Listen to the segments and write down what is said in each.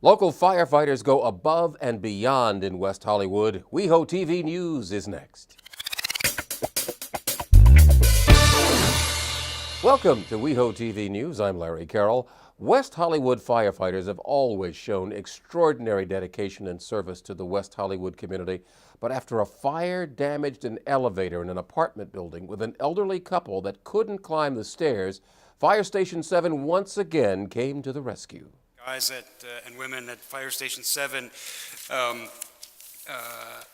Local firefighters go above and beyond in West Hollywood. WehoTV News is next. Welcome to WehoTV News. I'm Larry Carroll. West Hollywood firefighters have always shown extraordinary dedication and service to the West Hollywood community. But after a fire damaged an elevator in an apartment building with an elderly couple that couldn't climb the stairs, Fire Station 7 once again came to the rescue. Guys and women at Fire Station 7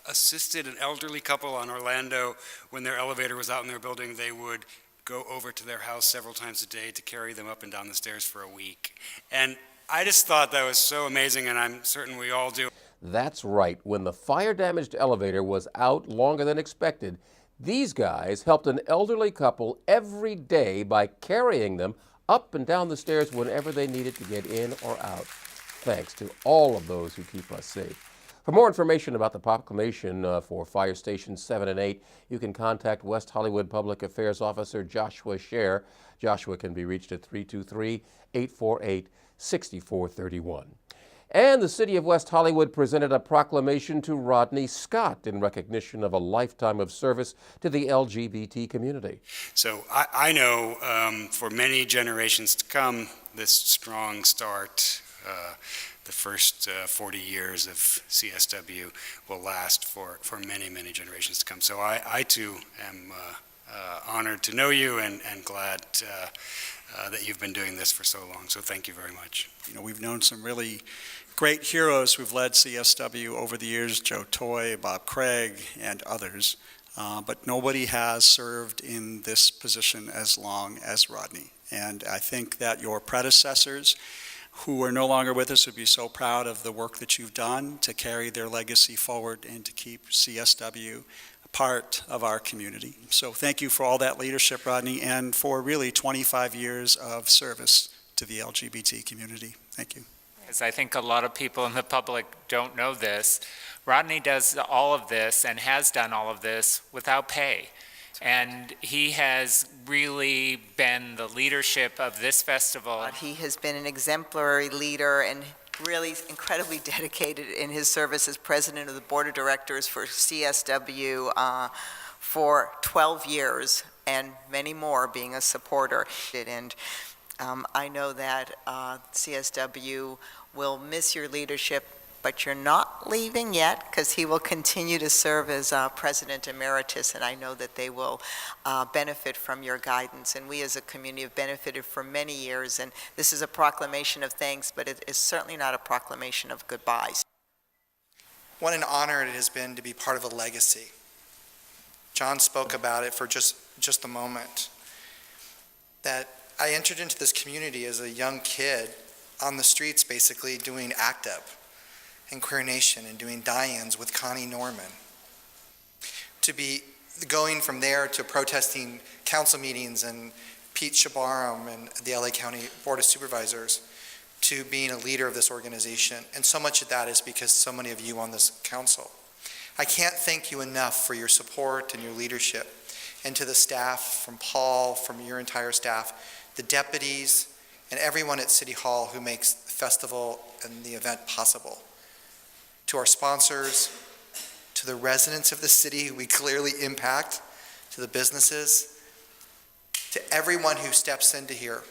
assisted an elderly couple on Orlando when their elevator was out in their building. They would go over to their house several times a day to carry them up and down the stairs for a week. And I just thought that was so amazing, and I'm certain we all do. That's right. When the fire-damaged elevator was out longer than expected, these guys helped an elderly couple every day by carrying them up and down the stairs whenever they needed to get in or out. Thanks to all of those who keep us safe. For more information about the proclamation for Fire Stations 7 and 8, you can contact West Hollywood Public Affairs Officer Joshua Scher. Joshua can be reached at 323-848-6431. And the City of West Hollywood presented a proclamation to Rodney Scott in recognition of a lifetime of service to the LGBT community. So I know for many generations to come, this strong start, the first 40 years of CSW will last for many, many generations to come. So I too am honored to know you and glad that you've been doing this for so long. So thank you very much. You know, we've known some really great heroes who've led CSW over the years, Joe Toy, Bob Craig, and others. But nobody has served in this position as long as Rodney. And I think that your predecessors, who are no longer with us, would be so proud of the work that you've done to carry their legacy forward and to keep CSW a part of our community. So thank you for all that leadership, Rodney, and for really 25 years of service to the LGBT community. Thank you. As I think a lot of people in the public don't know this, Rodney does all of this and has done all of this without pay. And he has really been the leadership of this festival. He has been an exemplary leader and really incredibly dedicated in his service as president of the board of directors for CSW for 12 years and many more, being a supporter. And I know that CSW will miss your leadership, but you're not leaving yet, because he will continue to serve as President Emeritus, and I know that they will benefit from your guidance. And we as a community have benefited for many years, and this is a proclamation of thanks, but it is certainly not a proclamation of goodbyes. What an honor it has been to be part of a legacy. John spoke about it for just a moment, that I entered into this community as a young kid on the streets, basically doing ACT UP and Queer Nation and doing die-ins with Connie Norman. To be going from there to protesting council meetings and Pete Shabaram and the LA County Board of Supervisors, to being a leader of this organization. And so much of that is because so many of you on this council. I can't thank you enough for your support and your leadership. And to the staff, from Paul, from your entire staff, the deputies, and everyone at City Hall who makes the festival and the event possible. To our sponsors, to the residents of the city who we clearly impact, to the businesses, to everyone who steps into here.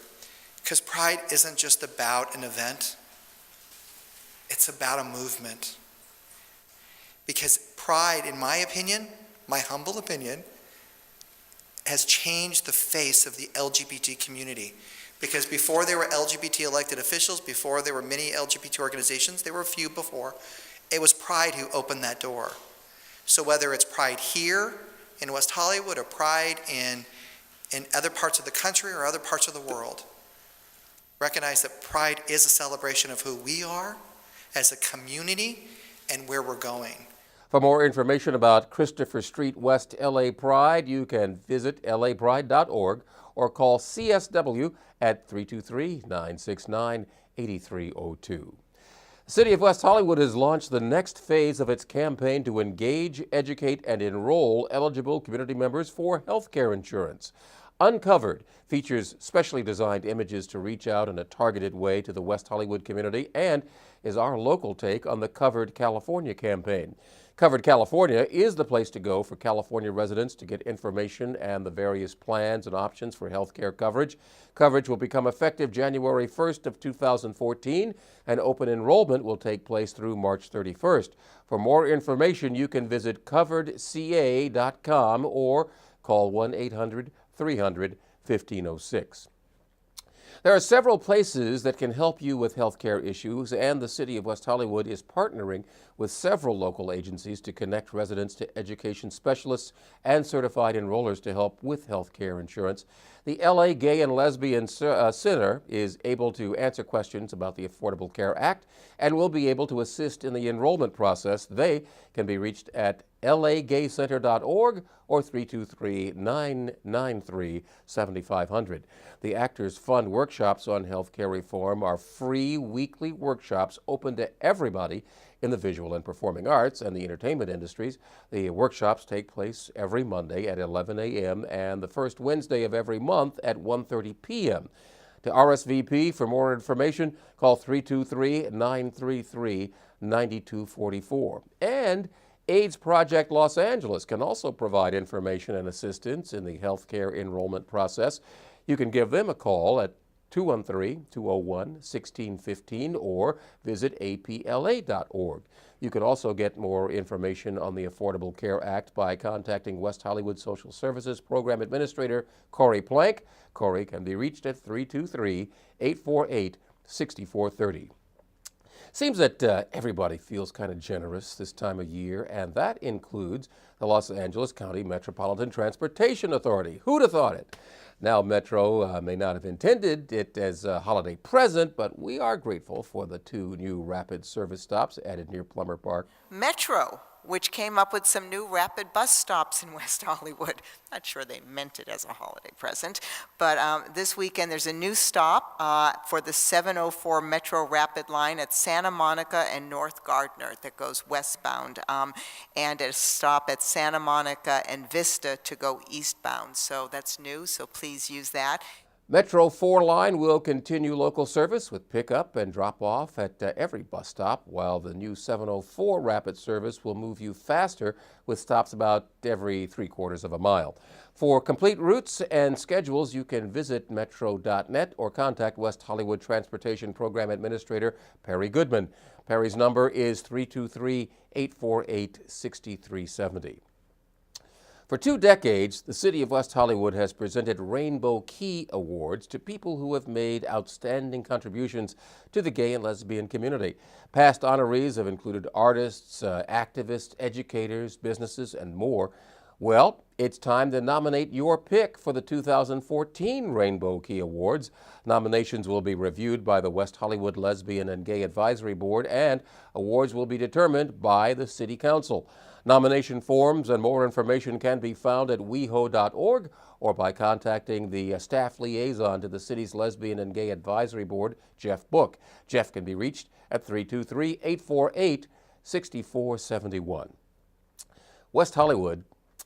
Because Pride isn't just about an event, it's about a movement. Because Pride, in my opinion, my humble opinion, has changed the face of the LGBT community. Because before there were LGBT elected officials, before there were many LGBT organizations, there were a few before, it was Pride who opened that door. So whether it's Pride here in West Hollywood or Pride in other parts of the country or other parts of the world, recognize that Pride is a celebration of who we are as a community and where we're going. For more information about Christopher Street West LA Pride, you can visit lapride.org or call CSW at 323-969-8302. The City of West Hollywood has launched the next phase of its campaign to engage, educate, and enroll eligible community members for health care insurance. Uncovered features specially designed images to reach out in a targeted way to the West Hollywood community and is our local take on the Covered California campaign. Covered California is the place to go for California residents to get information and the various plans and options for health care coverage. Coverage will become effective January 1st of 2014, and open enrollment will take place through March 31st. For more information, you can visit coveredca.com or call 1-800-300-1506. There are several places that can help you with healthcare issues, and the City of West Hollywood is partnering with several local agencies to connect residents to education specialists and certified enrollers to help with healthcare insurance. The LA Gay and Lesbian Center is able to answer questions about the Affordable Care Act and will be able to assist in the enrollment process. They can be reached at lagaycenter.org or 323-993-7500. The Actors Fund workshops on healthcare reform are free weekly workshops open to everybody in the visual and performing arts and the entertainment industries. The workshops take place every Monday at 11 a.m. and the first Wednesday of every month at 1:30 p.m. To RSVP for more information, call 323-933-9244. And AIDS Project Los Angeles can also provide information and assistance in the healthcare enrollment process. You can give them a call at 213-201-1615 or visit apla.org. You can also get more information on the Affordable Care Act by contacting West Hollywood Social Services Program Administrator Corey Plank. Corey can be reached at 323-848-6430. Seems that everybody feels kind of generous this time of year, and that includes the Los Angeles County Metropolitan Transportation Authority. Who'd have thought it? Now, Metro may not have intended it as a holiday present, but we are grateful for the 2 new rapid service stops added near Plummer Park. Metro, which came up with some new rapid bus stops in West Hollywood. Not sure they meant it as a holiday present, but this weekend there's a new stop for the 704 Metro Rapid line at Santa Monica and North Gardner that goes westbound, and a stop at Santa Monica and Vista to go eastbound. So that's new, so please use that. Metro 4 line will continue local service with pickup and drop-off at every bus stop, while the new 704 rapid service will move you faster with stops about every 3/4 of a mile. For complete routes and schedules, you can visit metro.net or contact West Hollywood Transportation Program Administrator Perry Goodman. Perry's number is 323-848-6370. For 2 decades, the City of West Hollywood has presented Rainbow Key Awards to people who have made outstanding contributions to the gay and lesbian community. Past honorees have included artists, activists, educators, businesses, and more. Well, it's time to nominate your pick for the 2014 Rainbow Key Awards. Nominations will be reviewed by the West Hollywood Lesbian and Gay Advisory Board, and awards will be determined by the City Council. Nomination forms and more information can be found at weho.org or by contacting the staff liaison to the city's Lesbian and Gay Advisory Board, Jeff Book. Jeff can be reached at 323-848-6471. West Hollywood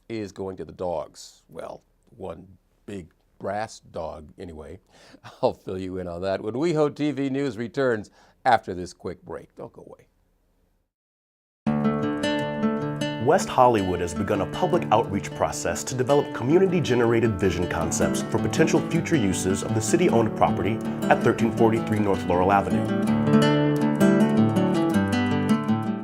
is going to the dogs. Well, one big brass dog anyway. I'll fill you in on that when WehoTV News returns after this quick break. Don't go away. West Hollywood has begun a public outreach process to develop community-generated vision concepts for potential future uses of the city-owned property at 1343 North Laurel Avenue.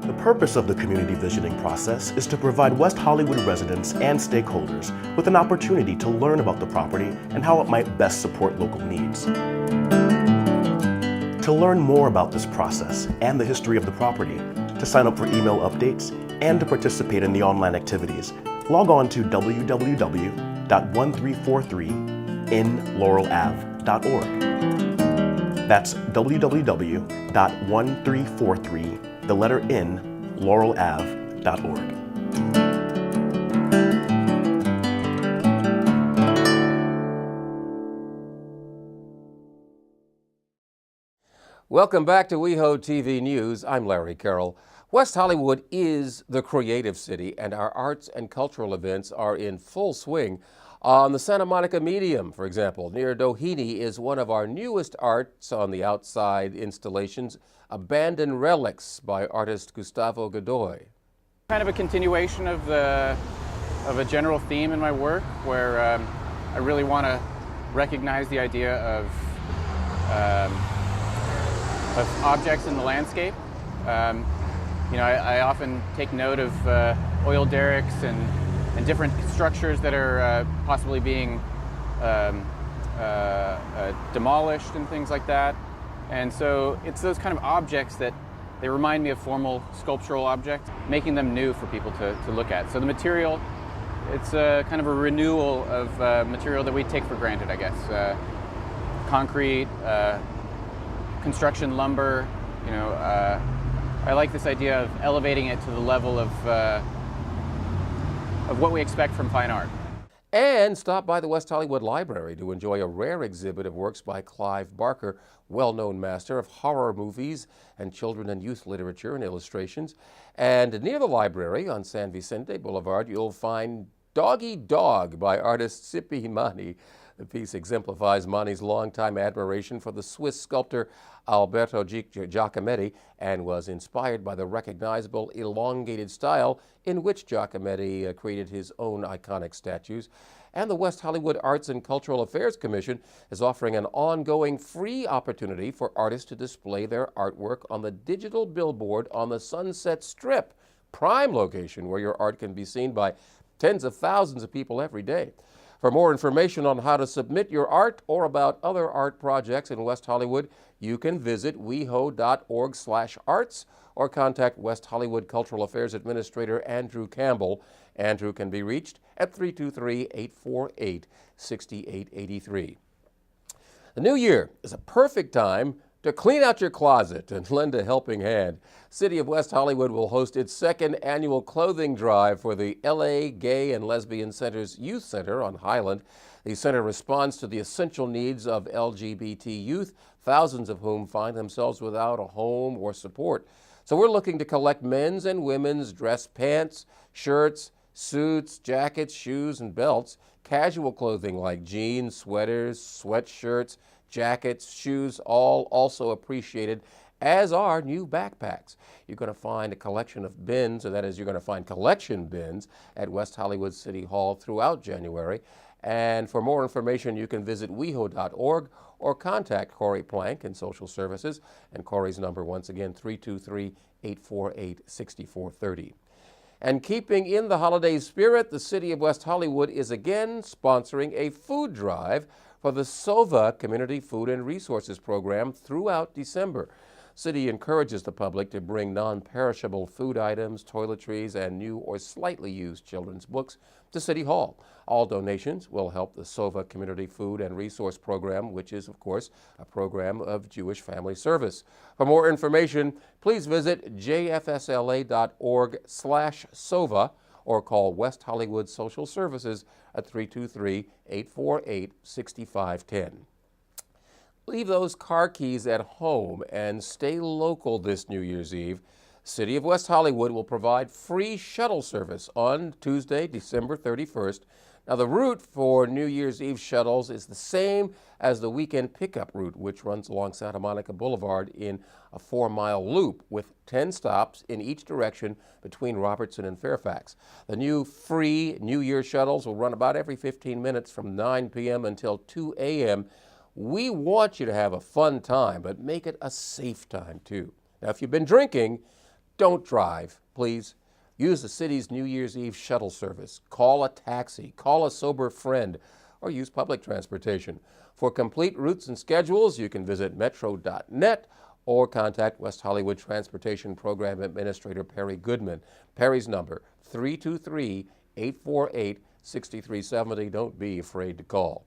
The purpose of the community visioning process is to provide West Hollywood residents and stakeholders with an opportunity to learn about the property and how it might best support local needs. To learn more about this process and the history of the property, to sign up for email updates, and to participate in the online activities, log on to www.1343inlaurelave.org. That's www.1343inlaurelave.org. Welcome back to WehoTV News. I'm Larry Carroll. West Hollywood is the creative city, and our arts and cultural events are in full swing. On the Santa Monica Medium, for example, near Doheny is one of our newest arts on the outside installations, Abandoned Relics by artist Gustavo Godoy. Kind of a continuation of a general theme in my work where I really want to recognize the idea of objects in the landscape. I often take note of oil derricks and different structures that are possibly being demolished and things like that. And so it's those kind of objects that they remind me of formal sculptural objects, making them new for people to look at. So the material, it's kind of a renewal of material that we take for granted, I guess. Concrete, construction lumber, I like this idea of elevating it to the level of what we expect from fine art. And stop by the West Hollywood Library to enjoy a rare exhibit of works by Clive Barker, well-known master of horror movies and children and youth literature and illustrations. And near the library on San Vicente Boulevard, you'll find Doggy Dog by artist Sipi Mani. The piece exemplifies Mani's longtime admiration for the Swiss sculptor Alberto Giacometti and was inspired by the recognizable elongated style in which Giacometti created his own iconic statues. And the West Hollywood Arts and Cultural Affairs Commission is offering an ongoing free opportunity for artists to display their artwork on the digital billboard on the Sunset Strip, prime location where your art can be seen by tens of thousands of people every day. For more information on how to submit your art or about other art projects in West Hollywood, you can visit weho.org/arts or contact West Hollywood Cultural Affairs Administrator Andrew Campbell. Andrew can be reached at 323-848-6883. The new year is a perfect time to clean out your closet and lend a helping hand. City of West Hollywood will host its second annual clothing drive for the LA Gay and Lesbian Center's Youth Center on Highland. The center responds to the essential needs of LGBT youth, thousands of whom find themselves without a home or support. So we're looking to collect men's and women's dress pants, shirts, suits, jackets, shoes, and belts, casual clothing like jeans, sweaters, sweatshirts, jackets, shoes, all also appreciated, as are new backpacks. You're going to find a collection of bins, or that is, you're going to find collection bins at West Hollywood City Hall throughout January. And for more information, you can visit weho.org or contact Corey Plank in Social Services. And Corey's number, once again, 323-848-6430. And keeping in the holiday spirit, the City of West Hollywood is again sponsoring a food drive for the SOVA Community Food and Resources Program throughout December. City encourages the public to bring non-perishable food items, toiletries, and new or slightly used children's books to City Hall. All donations will help the SOVA Community Food and Resource Program, which is, of course, a program of Jewish Family Service. For more information, please visit jfsla.org/SOVA or call West Hollywood Social Services at 323-848-6510. Leave those car keys at home and stay local this New Year's Eve. City of West Hollywood will provide free shuttle service on Tuesday, December 31st. Now, the route for New Year's Eve shuttles is the same as the weekend pickup route, which runs along Santa Monica Boulevard in a 4-mile loop with 10 stops in each direction between Robertson and Fairfax. The new free New Year shuttles will run about every 15 minutes from 9 p.m. until 2 a.m. We want you to have a fun time, but make it a safe time, too. Now, if you've been drinking, don't drive, please. Use the city's New Year's Eve shuttle service. Call a taxi, call a sober friend, or use public transportation. For complete routes and schedules, you can visit metro.net or contact West Hollywood Transportation Program Administrator Perry Goodman. Perry's number, 323-848-6370. Don't be afraid to call.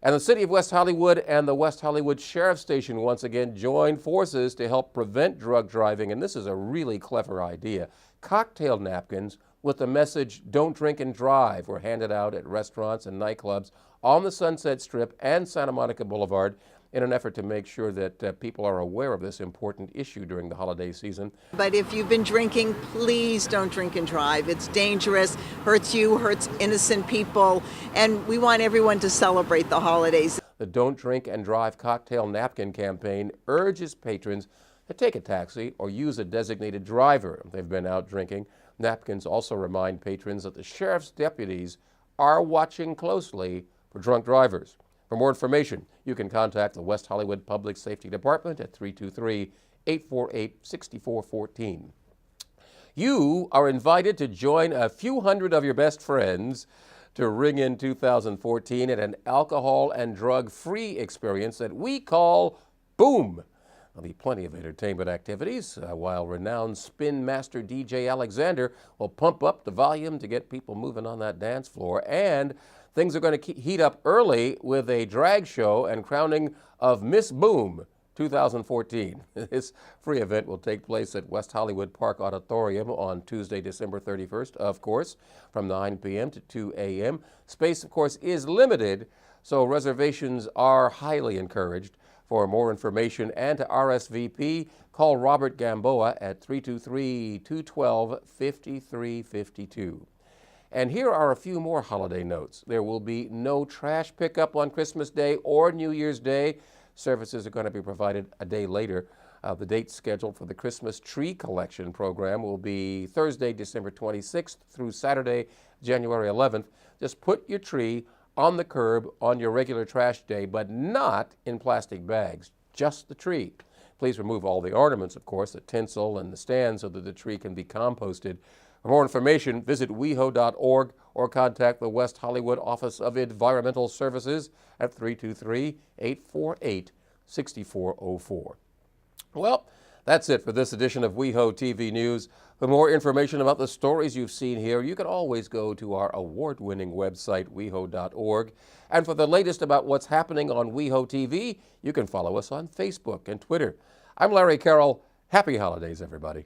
And the City of West Hollywood and the West Hollywood Sheriff's Station once again joined forces to help prevent drug driving, and this is a really clever idea. Cocktail napkins with the message, "Don't drink and drive," were handed out at restaurants and nightclubs on the Sunset Strip and Santa Monica Boulevard in an effort to make sure that people are aware of this important issue during the holiday season. But if you've been drinking, please don't drink and drive. It's dangerous, hurts you, hurts innocent people, and we want everyone to celebrate the holidays. The Don't Drink and Drive Cocktail Napkin campaign urges patrons to take a taxi or use a designated driver if they've been out drinking. Napkins also remind patrons that the sheriff's deputies are watching closely for drunk drivers. For more information, you can contact the West Hollywood Public Safety Department at 323-848-6414. You are invited to join a few hundred of your best friends to ring in 2014 at an alcohol and drug-free experience that we call Boom. There'll be plenty of entertainment activities, while renowned spin master DJ Alexander will pump up the volume to get people moving on that dance floor. And things are going to heat up early with a drag show and crowning of Miss Boom 2014. This free event will take place at West Hollywood Park Auditorium on Tuesday, December 31st, of course, from 9 p.m. to 2 a.m. Space, of course, is limited, so reservations are highly encouraged. For more information and to RSVP, call Robert Gamboa at 323-212-5352. And here are a few more holiday notes. There will be no trash pickup on Christmas Day or New Year's Day. Services are going to be provided a day later. The date scheduled for the Christmas tree collection program will be Thursday, December 26th through Saturday, January 11th. Just put your tree on the curb on your regular trash day, but not in plastic bags, just the tree. Please remove all the ornaments, of course, the tinsel and the stand, so that the tree can be composted. For more information, visit weho.org or contact the West Hollywood Office of Environmental Services at 323-848-6404. Well, that's it for this edition of WehoTV News. For more information about the stories you've seen here, you can always go to our award-winning website, weho.org. And for the latest about what's happening on WehoTV, you can follow us on Facebook and Twitter. I'm Larry Carroll. Happy holidays, everybody.